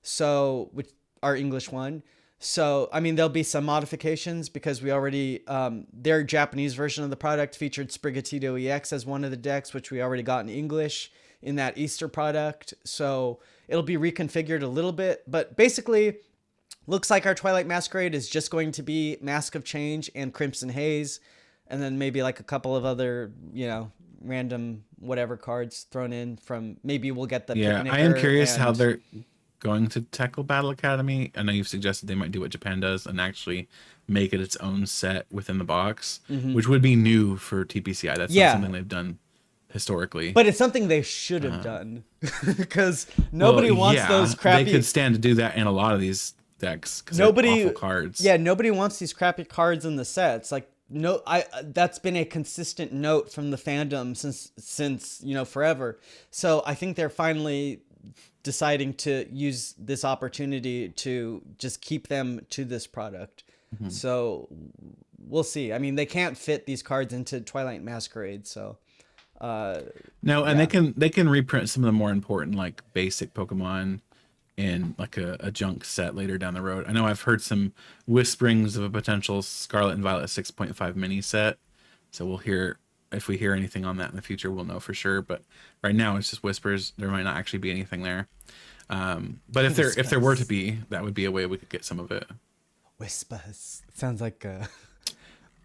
S1: So, which our English one. So, I mean, there'll be some modifications because we already, their Japanese version of the product featured Sprigatito EX as one of the decks, which we already got in English in that Easter product. So it'll be reconfigured a little bit, but basically looks like our Twilight Masquerade is just going to be Mask of Change and Crimson Haze. And then maybe like a couple of other, random whatever cards thrown in from, maybe we'll get the Picnicker.
S2: I am curious how they're going to tackle Battle Academy. I know you've suggested they might do what Japan does and actually make it its own set within the box, which would be new for TPCI. That's not something they've done historically.
S1: But it's something they should have done because nobody wants those crappy.
S2: They could stand to do that in a lot of these decks because
S1: Nobody
S2: awful cards.
S1: Yeah, nobody wants these crappy cards in the sets. Like that's been a consistent note from the fandom since forever. So I think they're finally deciding to use this opportunity to just keep them to this product. Mm-hmm. So we'll see. I mean, they can't fit these cards into Twilight Masquerade, so
S2: no, and they can reprint some of the more important like basic Pokemon in like a junk set later down the road. I know I've heard some whisperings of a potential Scarlet and Violet 6.5 mini set, so we'll hear if we hear anything on that in the future. We'll know for sure, but right now it's just whispers. There might not actually be anything there. But if there were to be, that would be a way we could get some of it.
S1: Whispers. It sounds like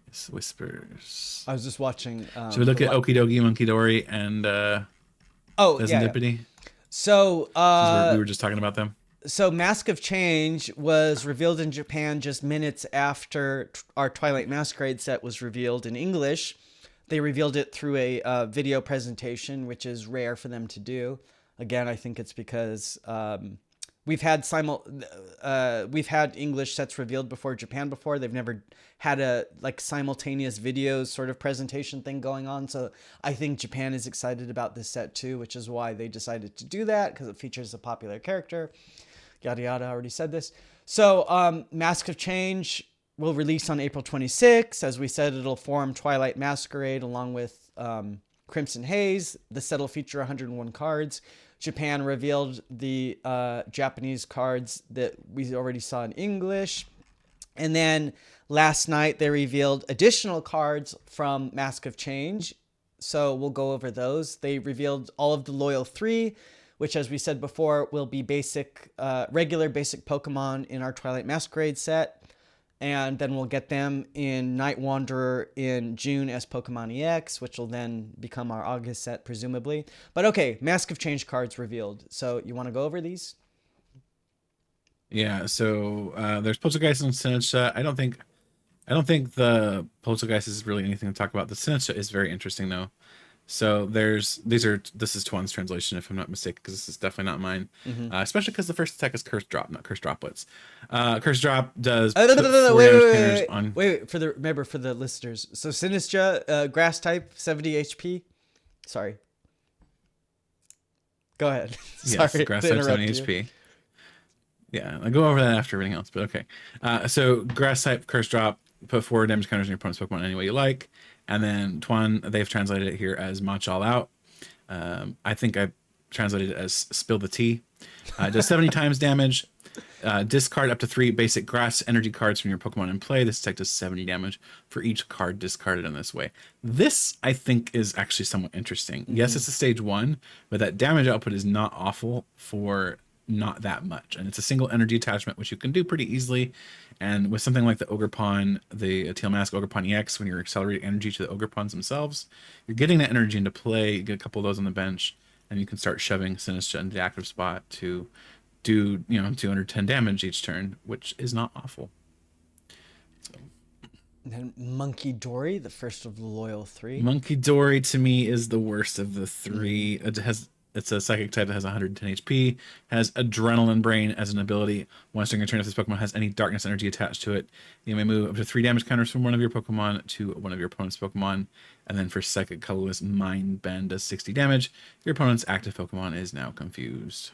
S2: it's whispers.
S1: I was just watching.
S2: Should we look at Okidogi, Monkey Dory, and Serendipity?
S1: So
S2: we were just talking about them.
S1: So Mask of Change was revealed in Japan just minutes after our Twilight Masquerade set was revealed in English. They revealed it through a video presentation, which is rare for them to do. Again, I think it's because we've had English sets revealed before Japan before. They've never had a simultaneous videos sort of presentation thing going on. So I think Japan is excited about this set too, which is why they decided to do that, because it features a popular character. Yada yada, already said this. So Mask of Change will release on April 26th. As we said, it'll form Twilight Masquerade along with Crimson Haze. The set will feature 101 cards. Japan revealed the Japanese cards that we already saw in English. And then last night they revealed additional cards from Mask of Change. So we'll go over those. They revealed all of the Loyal 3, which, as we said before, will be regular basic Pokemon in our Twilight Masquerade set. And then we'll get them in Night Wanderer in June as Pokemon EX, which will then become our August set, presumably. But okay, Mask of Change cards revealed. So you want to go over these?
S2: Yeah, so there's Poltergeist and Sinistcha. I don't think the Poltergeist is really anything to talk about. The Sinistcha is very interesting, though. So this is Twan's translation, if I'm not mistaken, because this is definitely not mine. Mm-hmm. Especially because the first attack is Curse Drop, not Curse Droplets. Curse Drop does
S1: wait, for the listeners. So Sinistcha, grass type, 70 HP. Sorry. Go ahead.
S2: Sorry, yes, grass type, 70 HP. Yeah, I'll go over that after everything else, but okay. So grass type, Curse Drop, put 4 damage counters on your opponent's Pokemon any way you like. And then Twan, they've translated it here as Match All Out. I think I translated it as Spill the Tea. Does 70 times damage. Discard up to 3 basic grass energy cards from your Pokemon in play. This attack does 70 damage for each card discarded in this way. This, I think, is actually somewhat interesting. Mm-hmm. Yes, it's a stage 1, but that damage output is not awful for not that much. And it's a single energy attachment, which you can do pretty easily. And with something like the Ogre Pon, the Teal Mask Ogre Pon EX, when you're accelerating energy to the Ogre Pons themselves, you're getting that energy into play. You get a couple of those on the bench, and you can start shoving Sinistcha into the active spot to do 210 damage each turn, which is not awful. So.
S1: And then Monkey Dory, the first of the Loyal 3.
S2: Monkey Dory to me is the worst of the 3. It's a psychic type that has 110 HP, has Adrenaline Brain as an ability. Once during a turn, if this Pokemon has any darkness energy attached to it, you may move up to 3 damage counters from one of your Pokemon to one of your opponent's Pokemon. And then for Psychic Colorless, Mind Bend does 60 damage. Your opponent's active Pokemon is now confused.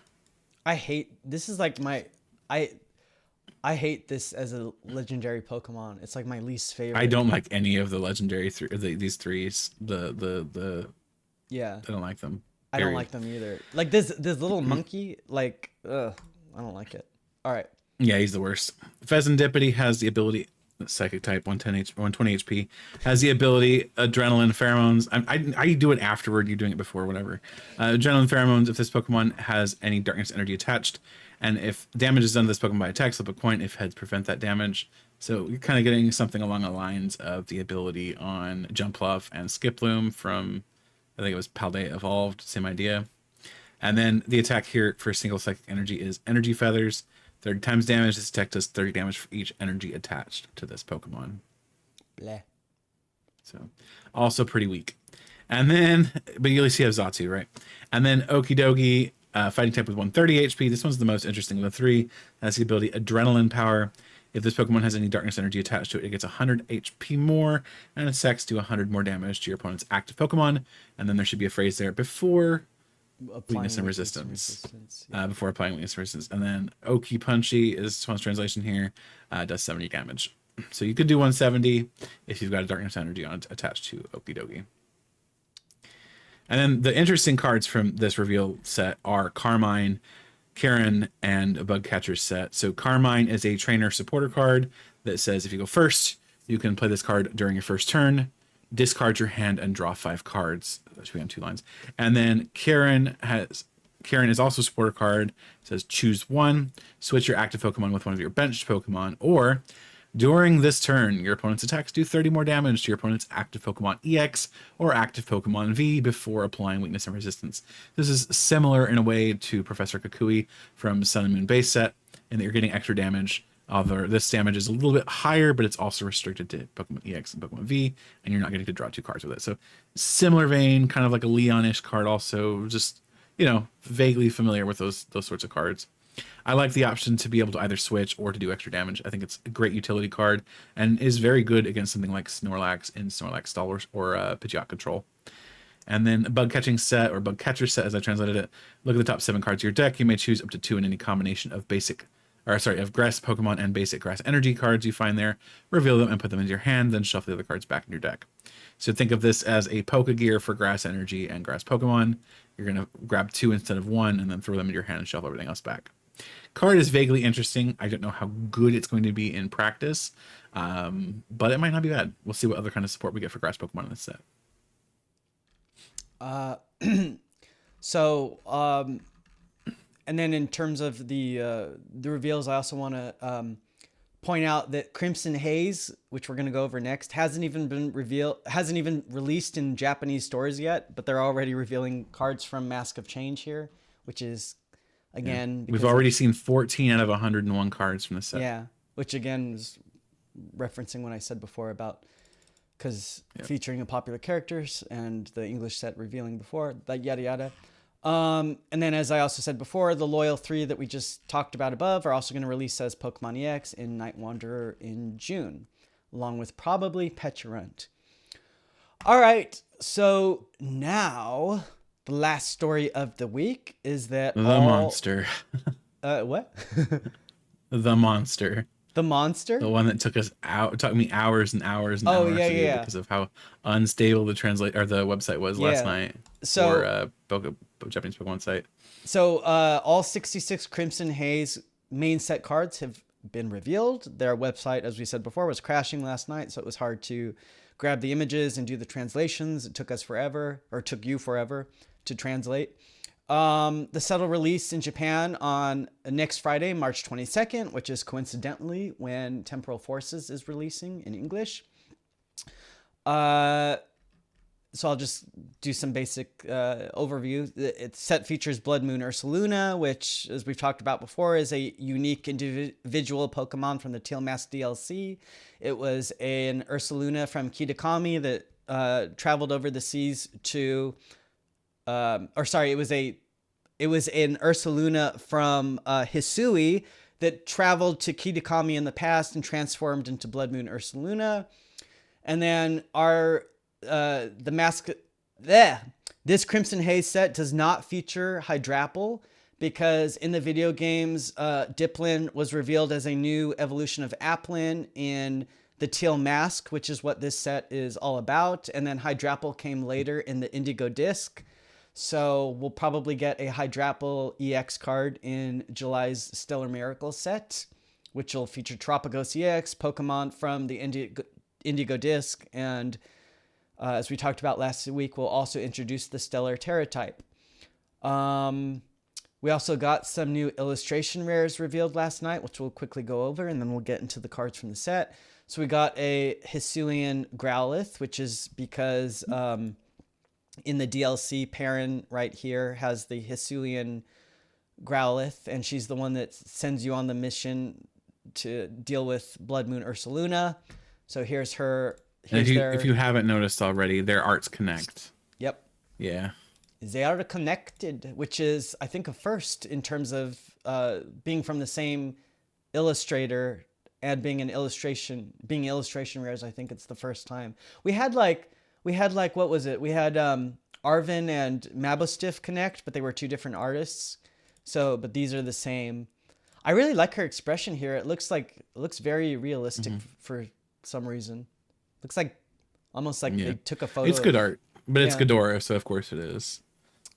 S1: I hate this as a legendary Pokemon. It's like my least favorite.
S2: I don't like any of the legendary these threes.
S1: Yeah.
S2: I don't like them.
S1: I don't like them either. Like this little monkey, I don't like it. All right.
S2: Yeah, he's the worst. Pheasantipity has the ability, psychic type, 120 HP, has the ability Adrenaline Pheromones. I do it afterward. You're doing it before, whatever. Adrenaline Pheromones. If this Pokemon has any darkness energy attached, and if damage is done to this Pokemon by attack, slip a coin. If heads prevent that damage. So you're kind of getting something along the lines of the ability on Jumpluff and Skiploom from, I think it was Paldea Evolved, same idea. And then the attack here for single psychic energy is Energy Feathers. 30 times damage. This attack does 30 damage for each energy attached to this Pokemon.
S1: Bleh.
S2: So, also pretty weak. And then, but you at least have Zatu, right? And then Okidogi, fighting type with 130 HP. This one's the most interesting of the three. Has the ability Adrenaline Power. If this Pokemon has any darkness energy attached to it, it gets 100 HP more, and its attacks do 100 more damage to your opponent's active Pokemon. And then there should be a phrase there before weakness and resistance.
S1: Yeah.
S2: Before applying weakness and resistance. And then Oki Punchy is this one's translation here, does 70 damage. So you could do 170 if you've got a darkness energy on attached to Okidogi. And then the interesting cards from this reveal set are Carmine, Karen, and a Bug Catcher's set. So Carmine is a trainer supporter card that says if you go first, you can play this card during your first turn, discard your hand, and draw 5 cards. That should be on 2 lines. And then Karen is also a supporter card. It says choose one, switch your active Pokemon with one of your benched Pokemon, or during this turn, your opponent's attacks do 30 more damage to your opponent's active Pokemon EX or active Pokemon V before applying weakness and resistance. This is similar in a way to Professor Kukui from Sun and Moon base set, in that you're getting extra damage. Although this damage is a little bit higher, but it's also restricted to Pokemon EX and Pokemon V, and you're not getting to draw 2 cards with it. So similar vein, kind of like a Leon-ish card also, just, vaguely familiar with those sorts of cards. I like the option to be able to either switch or to do extra damage. I think it's a great utility card and is very good against something like Snorlax in Snorlax Stall or Pidgeot Control. And then a Bug Catching set, or Bug Catcher set as I translated it. Look at the top 7 cards of your deck. You may choose up to 2 in any combination of of grass Pokemon and basic grass energy cards you find there. Reveal them and put them into your hand, then shuffle the other cards back in your deck. So think of this as a Pokegear for grass energy and grass Pokemon. You're going to grab 2 instead of 1 and then throw them into your hand and shuffle everything else back. Card is vaguely interesting. I don't know how good it's going to be in practice, but it might not be bad. We'll see what other kind of support we get for grass Pokemon in this set.
S1: And then in terms of the reveals, I also want to point out that Crimson Haze, which we're going to go over next, hasn't even released in Japanese stores yet, but they're already revealing cards from Mask of Change here, which is, again...
S2: Yeah. We've already seen 14 out of 101 cards from the set.
S1: Yeah, which again is referencing what I said before about... because featuring a popular characters and the English set revealing before, that yada yada. And then, as I also said before, the Loyal 3 that we just talked about above are also going to release as Pokemon EX in Night Wanderer in June, along with probably Petulant. All right, so now the last story of the week is that
S2: monster.
S1: What?
S2: The monster.
S1: The monster?
S2: The one that took me hours and hours and hours to do because of how unstable the website was last night.
S1: So
S2: Japanese Pokemon site.
S1: So all 66 Crimson Haze main set cards have been revealed. Their website, as we said before, was crashing last night, so it was hard to grab the images and do the translations. It took you forever to translate. The set will release in Japan on next Friday, March 22nd, which is coincidentally when Temporal Forces is releasing in English. So I'll just do some basic overview. The set features Blood Moon Ursaluna, which, as we've talked about before, is a unique individual Pokemon from the Tail Mask DLC. It was an Ursaluna from Kitakami that traveled over the seas to... it was an Ursaluna from Hisui that traveled to Kitakami in the past and transformed into Blood Moon Ursaluna. And then this Crimson Haze set does not feature Hydrapple because in the video games, Diplin was revealed as a new evolution of Applin in the Teal Mask, which is what this set is all about. And then Hydrapple came later in the Indigo Disc. So we'll probably get a Hydrapple EX card in July's Stellar Miracle set, which will feature Tropicos EX, Pokemon from the Indigo Disc, and as we talked about last week, we'll also introduce the Stellar Terra type. We also got some new illustration rares revealed last night, which we'll quickly go over, and then we'll get into the cards from the set. So we got a Hisuian Growlithe, which is because in the DLC, Perrin right here has the Hisuian Growlithe, and she's the one that sends you on the mission to deal with Blood Moon Ursaluna. So here's her...
S2: If you haven't noticed already, their arts connect.
S1: Yep.
S2: Yeah.
S1: They are connected, which is, I think, a first in terms of being from the same illustrator and being illustration rares. I think it's the first time. We had like what was it? We had Arvin and Mabostiff connect, but they were two different artists. So, but these are the same. I really like her expression here. It looks very realistic for some reason. Looks like almost like they took a photo.
S2: It's good art, but it's Ghidorah, so of course it is.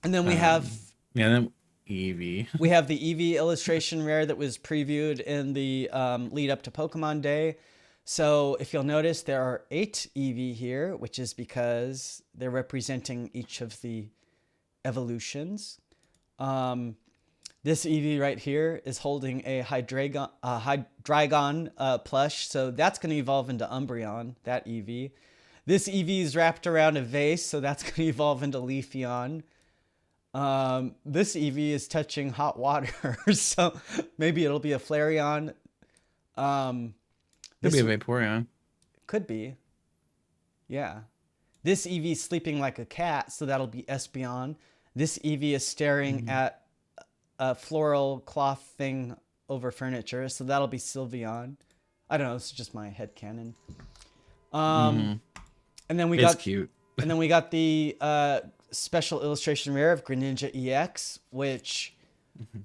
S1: And then we have
S2: then Eevee.
S1: We have the Eevee illustration rare that was previewed in the lead up to Pokemon Day. So if you'll notice, there are 8 Eevee here, which is because they're representing each of the evolutions. This Eevee right here is holding a Hydreigon plush, so that's going to evolve into Umbreon, that Eevee. This Eevee is wrapped around a vase, so that's going to evolve into Leafeon. This Eevee is touching hot water, so maybe it'll be a Flareon.
S2: Could be a Vaporeon.
S1: Could be. Yeah. This Eevee is sleeping like a cat, so that'll be Espeon. This Eevee is staring at a floral cloth thing over furniture, so that'll be Sylveon. I don't know, it's just my headcanon. And then we got
S2: cute.
S1: And then we got the special illustration rare of Greninja EX, which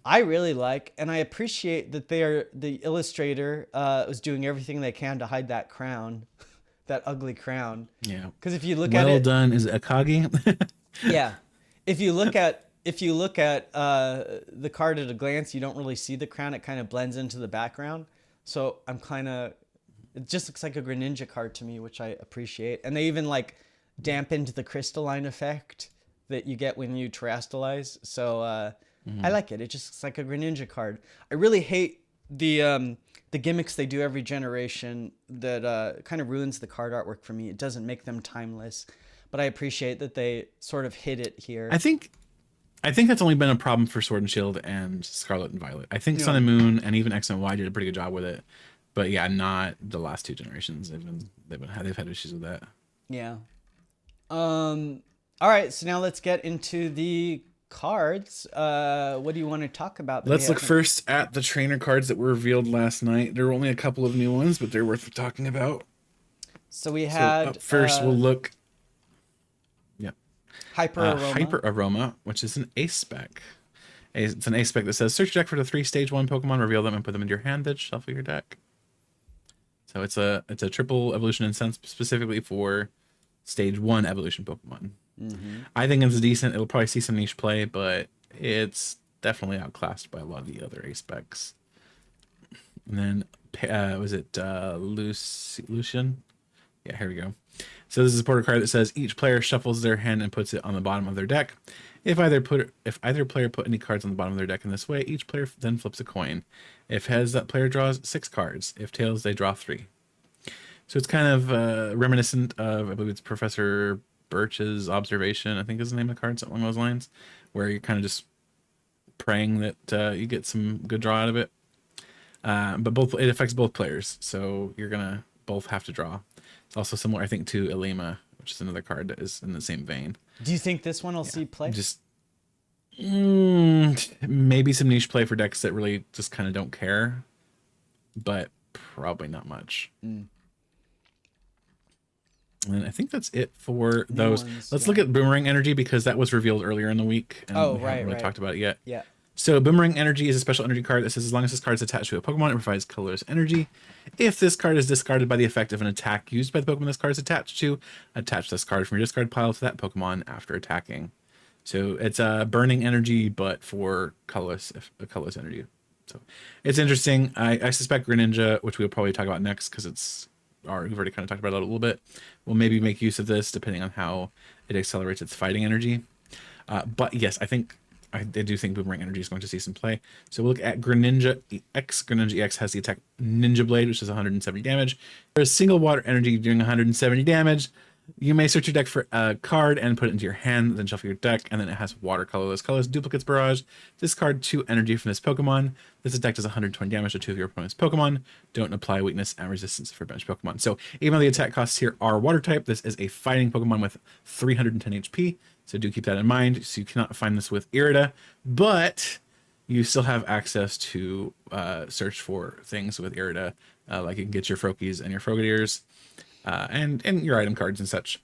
S1: I really like, and I appreciate that the illustrator was doing everything they can to hide that crown, that ugly crown.
S2: Yeah.
S1: Because if you look at it,
S2: well done, is it Akagi?
S1: yeah. If you look at the card at a glance, you don't really see the crown. It kind of blends into the background. So it just looks like a Greninja card to me, which I appreciate. And they even like dampened the crystalline effect that you get when you terrestrialize. So I like it. It just looks like a Greninja card. I really hate the gimmicks they do every generation that kind of ruins the card artwork for me. It doesn't make them timeless, but I appreciate that they sort of hit it here.
S2: I think that's only been a problem for Sword and Shield and Scarlet and Violet. I think Sun and Moon and even X and Y did a pretty good job with it, but yeah, not the last 2 generations. They've had issues with that.
S1: Yeah. All right, so now let's get into the cards. What do you want to talk about?
S2: Let's look first at the trainer cards that were revealed last night. There were only a couple of new ones, but they're worth talking about.
S1: So we had
S2: up first we'll look. Yep.
S1: Hyper
S2: Aroma, which is an ace spec. It's an ace spec that says search your deck for the 3 stage 1 Pokemon, reveal them, and put them into your hand, then shuffle your deck. So it's a triple evolution and sense specifically for stage 1 evolution Pokemon. I think it's decent. It'll probably see some niche play, but it's definitely outclassed by a lot of the other ace specs. And then was it Lucian? Yeah, here we go. So this is a supporter card that says each player shuffles their hand and puts it on the bottom of their deck. If either player put any cards on the bottom of their deck in this way, each player then flips a coin. If heads, that player draws 6 cards. If tails, they draw 3. So it's kind of reminiscent of, I believe it's Professor Birch's Observation, I think is the name of the card, something along those lines, where you're kind of just praying that you get some good draw out of it. But it affects both players, so you're gonna both have to draw. It's also similar, I think, to Elima, which is another card that is in the same vein.
S1: Do you think this one will see play?
S2: Just maybe some niche play for decks that really just kind of don't care, but probably not much. And I think that's it for those. Let's look at Boomerang Energy, because that was revealed earlier in the week. And we haven't really talked about it yet.
S1: Yeah.
S2: So Boomerang Energy is a special energy card that says as long as this card is attached to a Pokemon, it provides colorless energy. If this card is discarded by the effect of an attack used by the Pokemon this card is attached to, attach this card from your discard pile to that Pokemon after attacking. So it's a burning energy, but for colorless energy. So it's interesting. I suspect Greninja, which we'll probably talk about next because we've already kind of talked about it a little bit, will maybe make use of this depending on how it accelerates its fighting energy. But yes, I do think Boomerang Energy is going to see some play. So we'll look at Greninja EX. Greninja EX has the attack Ninja Blade, which is 170 damage. There's single water energy doing 170 damage. You may search your deck for a card and put it into your hand, then shuffle your deck, and then it has watercolorless colors, duplicates barrage. Discard 2 energy from this Pokemon. This attack does 120 damage to 2 of your opponent's Pokemon. Don't apply weakness and resistance for bench Pokemon. So even though the attack costs here are water type, this is a fighting Pokemon with 310 HP. So do keep that in mind. So you cannot find this with Irida, but you still have access to search for things with Irida. Like you can get your Froakies and your Frogadiers. And your item cards and such.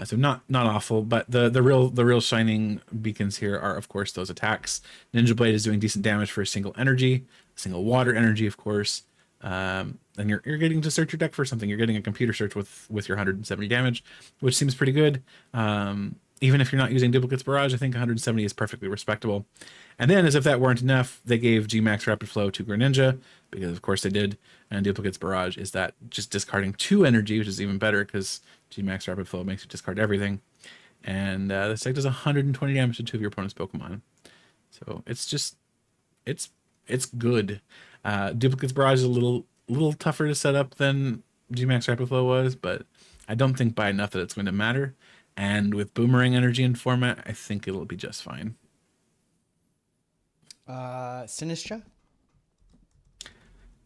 S2: So not awful, but the real shining beacons here are of course those attacks. Ninja Blade is doing decent damage for a single energy, a single water energy, of course. And you're getting to search your deck for something. You're getting a computer search with your 170 damage, which seems pretty good. Even if you're not using Duplicates Barrage, I think 170 is perfectly respectable. And then, as if that weren't enough, they gave G-Max Rapid Flow to Greninja, because of course they did. And Duplicates Barrage is that just discarding 2 energy, which is even better, because G-Max Rapid Flow makes you discard everything. And this deck does 120 damage to 2 of your opponent's Pokemon. So it's just, it's good. Duplicates Barrage is a little tougher to set up than G-Max Rapid Flow was, but I don't think by enough that it's going to matter. And with Boomerang Energy in format, I think it'll be just fine.
S1: Sinistra?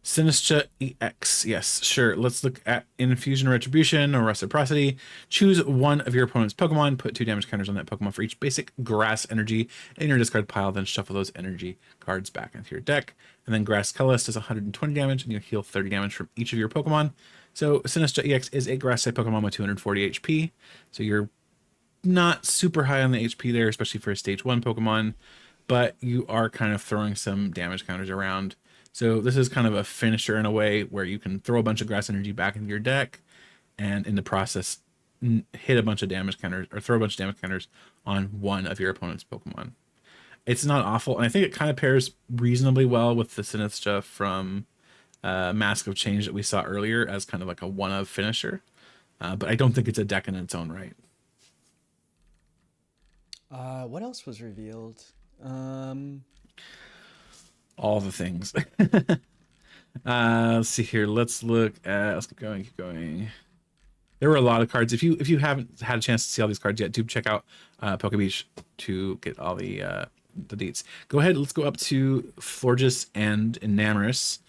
S2: Sinistra EX. Yes, sure. Let's look at Infusion Retribution or Reciprocity. Choose one of your opponent's Pokemon. Put 2 damage counters on that Pokemon for each basic grass energy in your discard pile. Then shuffle those energy cards back into your deck. And then Grass Colorless does 120 damage, and you heal 30 damage from each of your Pokemon. So Sinistra EX is a Grass type Pokemon with 240 HP. So you're not super high on the HP there, especially for a Stage 1 Pokemon. But you are kind of throwing some damage counters around. So this is kind of a finisher in a way where you can throw a bunch of grass energy back into your deck and in the process hit a bunch of damage counters or throw a bunch of damage counters on one of your opponent's Pokemon. It's not awful, and I think it kind of pairs reasonably well with the Sinistra from Mask of Change that we saw earlier as kind of like a one-of finisher. But I don't think it's a deck in its own right.
S1: What else was revealed?
S2: All the things. Let's see here. Let's keep going. There were a lot of cards. If you haven't had a chance to see all these cards yet, do check out PokeBeach to get all the deets. Go ahead. Let's go up to Flores and Enamoras.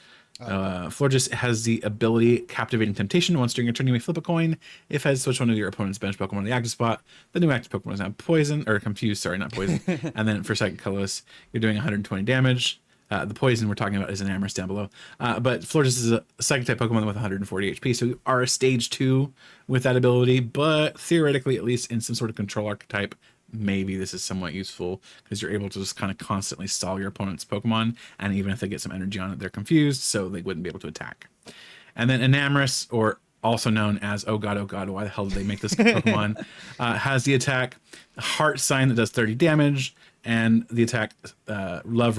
S2: Flores has the ability Captivating Temptation. Once during your turn, you may flip a coin. If has switch one of your opponent's bench Pokemon to the active spot, the new active Pokemon is now poison or confused. Sorry, not poison. And then for Psychic Colorless, you're doing 120 damage. The poison we're talking about is Enamoras down below. But Flores is a Psychic type Pokemon with 140 HP, so you are a Stage 2 with that ability. But theoretically, at least in some sort of control archetype, maybe this is somewhat useful because you're able to just kind of constantly stall your opponent's Pokemon, and even if they get some energy on it, they're confused, so they wouldn't be able to attack. And then Enamoras, or also known as oh god, why the hell did they make this Pokemon, has the attack Heart Sign that does 30 damage, and the attack Love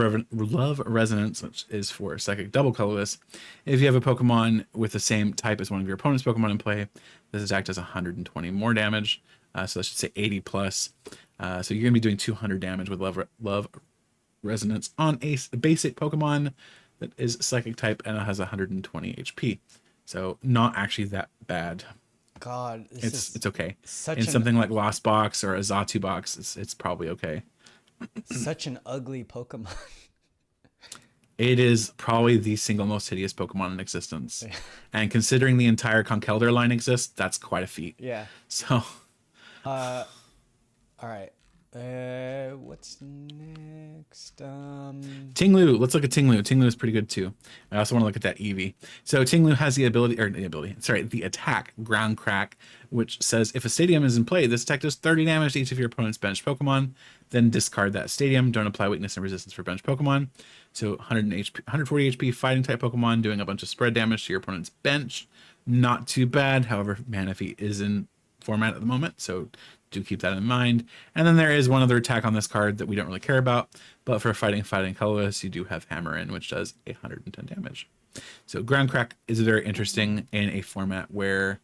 S2: Resonance, which is for Psychic Double Colorless. If you have a Pokemon with the same type as one of your opponent's Pokemon in play, this attack does 120 more damage. So I should say 80 plus. So you're going to be doing 200 damage with Love Resonance on a basic Pokemon that is Psychic type and it has 120 HP. So not actually that bad.
S1: God,
S2: it's okay. In something like Lost Box or a Zatu Box, it's probably okay.
S1: Such an ugly Pokemon.
S2: It is probably the single most hideous Pokemon in existence. And considering the entire Conkeldurr line exists, that's quite a feat.
S1: Yeah.
S2: So...
S1: all right. What's next?
S2: Tinglu. Let's look at Tinglu. Tinglu is pretty good too. I also want to look at that Eevee. So Tinglu has the attack Ground Crack, which says if a stadium is in play, this attack does 30 damage to each of your opponent's bench Pokemon. Then discard that stadium. Don't apply weakness and resistance for bench Pokemon. So 140 HP fighting type Pokemon doing a bunch of spread damage to your opponent's bench. Not too bad. However, Manaphy is in format at the moment, so do keep that in mind. And then there is one other attack on this card that we don't really care about, but for fighting colorless, you do have Hammer In, which does 110 damage. So Ground Crack is very interesting in a format where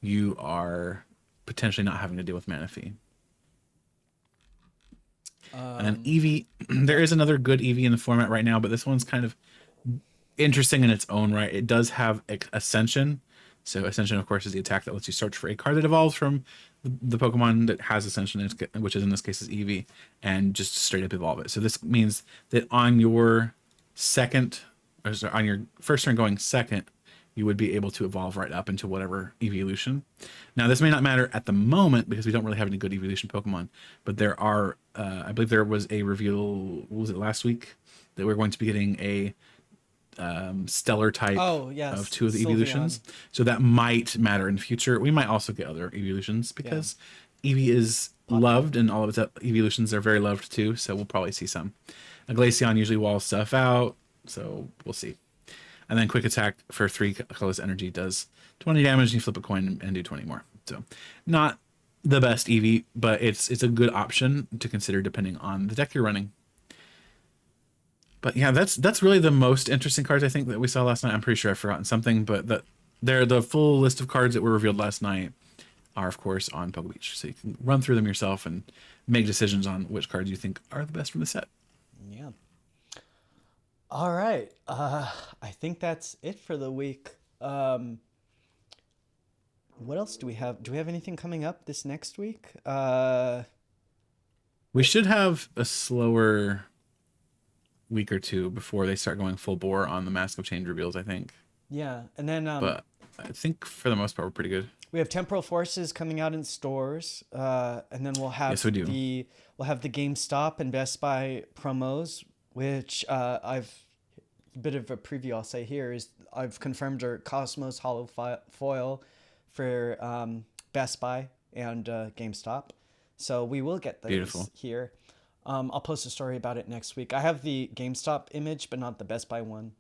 S2: you are potentially not having to deal with Manaphy. And then Eevee, there is another good Eevee in the format right now, but this one's kind of interesting in its own right. It does have Ascension, So Ascension, of course, is the attack that lets you search for a card that evolves from the Pokemon that has Ascension, which is in this case is Eevee, and just straight up evolve it. So this means that on your on your first turn going second, you would be able to evolve right up into whatever evolution. Now, this may not matter at the moment because we don't really have any good evolution Pokemon, but there are, I believe there was a reveal, what was it, last week, that we're going to be getting a stellar type of 2 of the evolutions. So that might matter in the future. We might also get other evolutions because Eevee is loved and all of its evolutions are very loved too. So we'll probably see some. A Glaceon usually walls stuff out, so we'll see. And then quick attack for 3 colorless energy does 20 damage, and you flip a coin and do 20 more. So not the best Eevee, but it's a good option to consider depending on the deck you're running. But yeah, that's really the most interesting cards I think that we saw last night. I'm pretty sure I've forgotten something, but the full list of cards that were revealed last night are of course on Poke Beach. So you can run through them yourself and make decisions on which cards you think are the best from the set.
S1: Yeah. All right. I think that's it for the week. What else do we have? Do we have anything coming up this next week?
S2: We should have a slower week or two before they start going full bore on the Mask of Change reveals, I think.
S1: Yeah, and then
S2: but I think for the most part we're pretty good.
S1: We have Temporal Forces coming out in stores, and then we'll have the GameStop and Best Buy promos, which a bit of a preview I'll say here is I've confirmed our Cosmos Hollow Foil for Best Buy and GameStop, so we will get those here. I'll post a story about it next week. I have the GameStop image, but not the Best Buy one.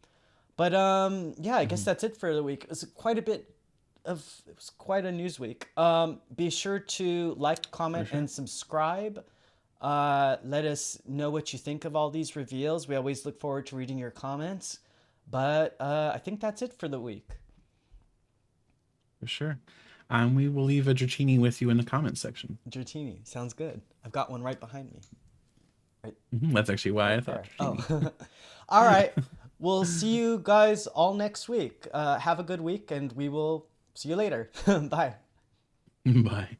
S1: But yeah, I guess that's it for the week. It was quite a news week. Be sure to like, comment, and subscribe. Let us know what you think of all these reveals. We always look forward to reading your comments. But I think that's it for the week.
S2: For sure. We will leave a Dratini with you in the comments section.
S1: Dratini, sounds good. I've got one right behind me. Right.
S2: That's actually why I thought.
S1: Oh. All right. We'll see you guys all next week. Have a good week, and we will see you later. Bye.
S2: Bye.